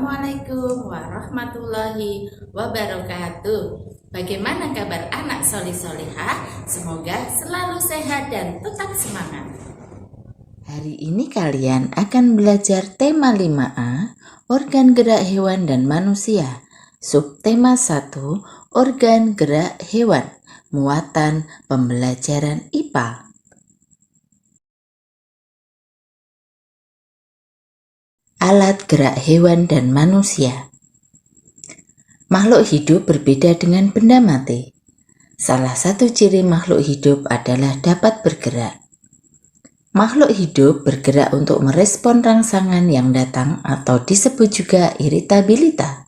Assalamualaikum warahmatullahi wabarakatuh. Bagaimana kabar anak solih-solihah? Semoga selalu sehat dan tetap semangat. Hari ini kalian akan belajar tema 5A, organ gerak hewan dan manusia. Subtema 1, organ gerak hewan, muatan pembelajaran IPA. Alat gerak hewan dan manusia. Makhluk hidup berbeda dengan benda mati. Salah satu ciri makhluk hidup adalah dapat bergerak. Makhluk hidup bergerak untuk merespon rangsangan yang datang atau disebut juga iritabilitas.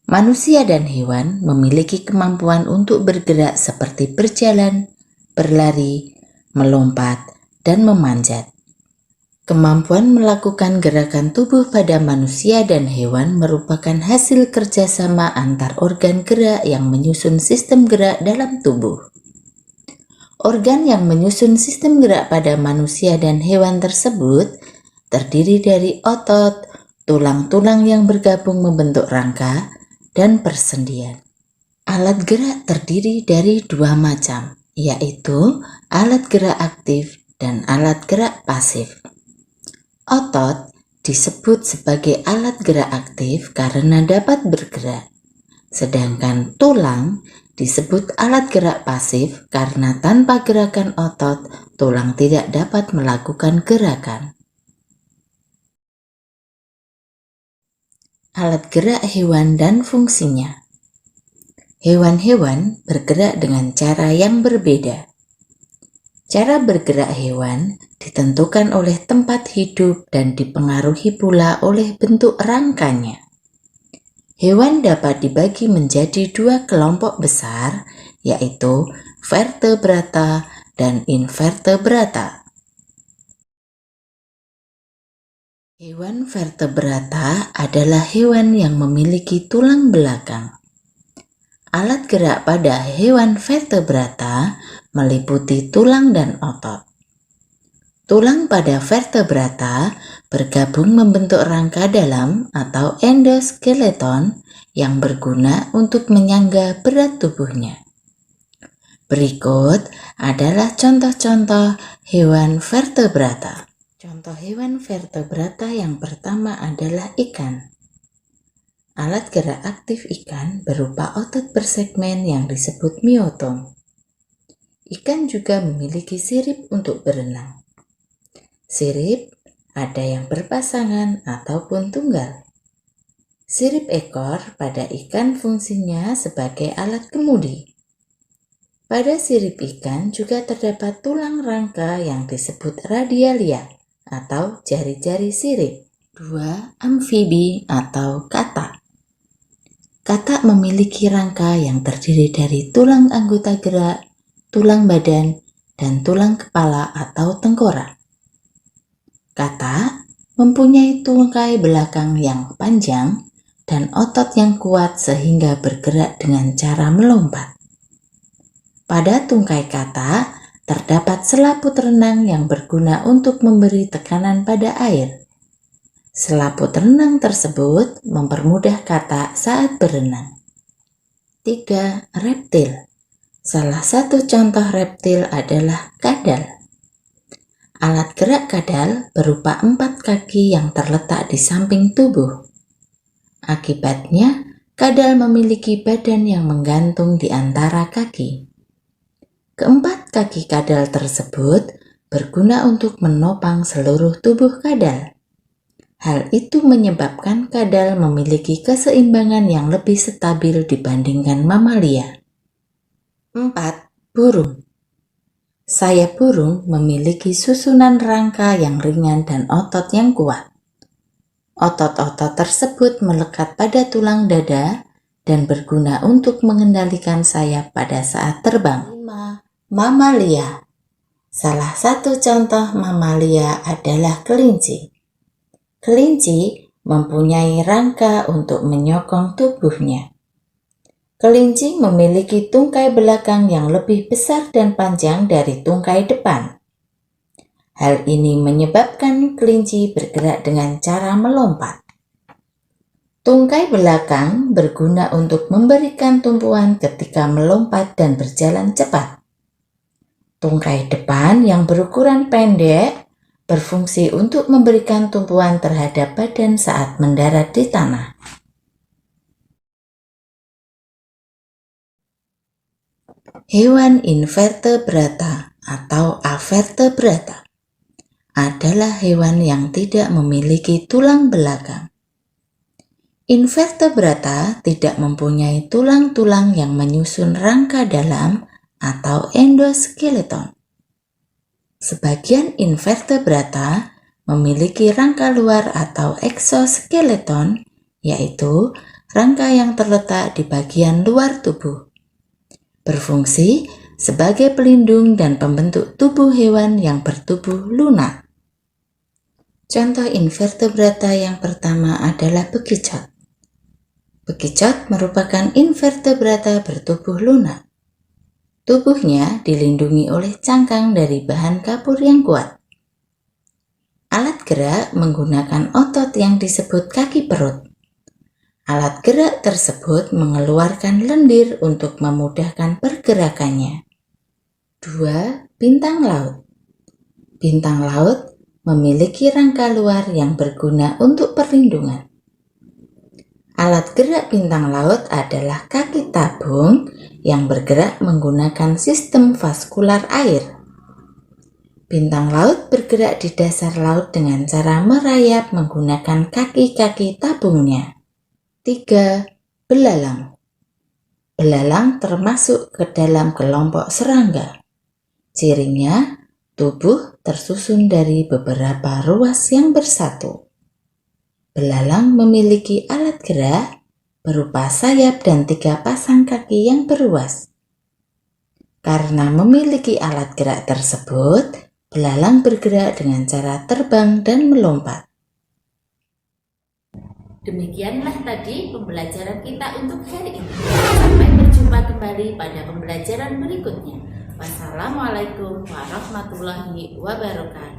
Manusia dan hewan memiliki kemampuan untuk bergerak seperti berjalan, berlari, melompat, dan memanjat. Kemampuan melakukan gerakan tubuh pada manusia dan hewan merupakan hasil kerjasama antar organ gerak yang menyusun sistem gerak dalam tubuh. Organ yang menyusun sistem gerak pada manusia dan hewan tersebut terdiri dari otot, tulang-tulang yang bergabung membentuk rangka, dan persendian. Alat gerak terdiri dari dua macam, yaitu alat gerak aktif dan alat gerak pasif. Otot disebut sebagai alat gerak aktif karena dapat bergerak, sedangkan tulang disebut alat gerak pasif karena tanpa gerakan otot, tulang tidak dapat melakukan gerakan. Alat gerak hewan dan fungsinya. Hewan-hewan bergerak dengan cara yang berbeda. Cara bergerak hewan ditentukan oleh tempat hidup dan dipengaruhi pula oleh bentuk rangkanya. Hewan dapat dibagi menjadi dua kelompok besar, yaitu vertebrata dan invertebrata. Hewan vertebrata adalah hewan yang memiliki tulang belakang. Alat gerak pada hewan vertebrata meliputi tulang dan otot. Tulang pada vertebrata bergabung membentuk rangka dalam atau endoskeleton yang berguna untuk menyangga berat tubuhnya. Berikut adalah contoh-contoh hewan vertebrata. Contoh hewan vertebrata yang pertama adalah ikan. Alat gerak aktif ikan berupa otot bersegmen yang disebut miotom. Ikan juga memiliki sirip untuk berenang. Sirip ada yang berpasangan ataupun tunggal. Sirip ekor pada ikan fungsinya sebagai alat kemudi. Pada sirip ikan juga terdapat tulang rangka yang disebut radialia atau jari-jari sirip. 2. Amfibi atau katak. Katak memiliki rangka yang terdiri dari tulang anggota gerak, tulang badan, dan tulang kepala atau tengkorak. Katak mempunyai tungkai belakang yang panjang dan otot yang kuat sehingga bergerak dengan cara melompat. Pada tungkai katak terdapat selaput renang yang berguna untuk memberi tekanan pada air. Selaput renang tersebut mempermudah katak saat berenang. 3. Reptil. Salah satu contoh reptil adalah kadal. Alat gerak kadal berupa 4 kaki yang terletak di samping tubuh. Akibatnya, kadal memiliki badan yang menggantung di antara kaki. Keempat kaki kadal tersebut berguna untuk menopang seluruh tubuh kadal. Hal itu menyebabkan kadal memiliki keseimbangan yang lebih stabil dibandingkan mamalia. 4. Burung. Sayap burung memiliki susunan rangka yang ringan dan otot yang kuat. Otot-otot tersebut melekat pada tulang dada dan berguna untuk mengendalikan sayap pada saat terbang. 5. Mamalia. Salah satu contoh mamalia adalah kelinci. Kelinci mempunyai rangka untuk menyokong tubuhnya. Kelinci memiliki tungkai belakang yang lebih besar dan panjang dari tungkai depan. Hal ini menyebabkan kelinci bergerak dengan cara melompat. Tungkai belakang berguna untuk memberikan tumpuan ketika melompat dan berjalan cepat. Tungkai depan yang berukuran pendek berfungsi untuk memberikan tumpuan terhadap badan saat mendarat di tanah. Hewan invertebrata atau avertebrata adalah hewan yang tidak memiliki tulang belakang. Invertebrata tidak mempunyai tulang-tulang yang menyusun rangka dalam atau endoskeleton. Sebagian invertebrata memiliki rangka luar atau eksoskeleton, yaitu rangka yang terletak di bagian luar tubuh. Berfungsi sebagai pelindung dan pembentuk tubuh hewan yang bertubuh lunak. Contoh invertebrata yang pertama adalah bekicot. Bekicot merupakan invertebrata bertubuh lunak. Tubuhnya dilindungi oleh cangkang dari bahan kapur yang kuat. Alat gerak menggunakan otot yang disebut kaki perut. Alat gerak tersebut mengeluarkan lendir untuk memudahkan pergerakannya. 2. Bintang laut. Bintang laut memiliki rangka luar yang berguna untuk perlindungan. Alat gerak bintang laut adalah kaki tabung yang bergerak menggunakan sistem vaskular air. Bintang laut bergerak di dasar laut dengan cara merayap menggunakan kaki-kaki tabungnya. 3. Belalang. Belalang termasuk ke dalam kelompok serangga. Cirinya, tubuh tersusun dari beberapa ruas yang bersatu. Belalang memiliki alat gerak berupa sayap dan 3 pasang kaki yang beruas. Karena memiliki alat gerak tersebut, belalang bergerak dengan cara terbang dan melompat. Demikianlah tadi pembelajaran kita untuk hari ini. Sampai berjumpa kembali pada pembelajaran berikutnya. Wassalamualaikum warahmatullahi wabarakatuh.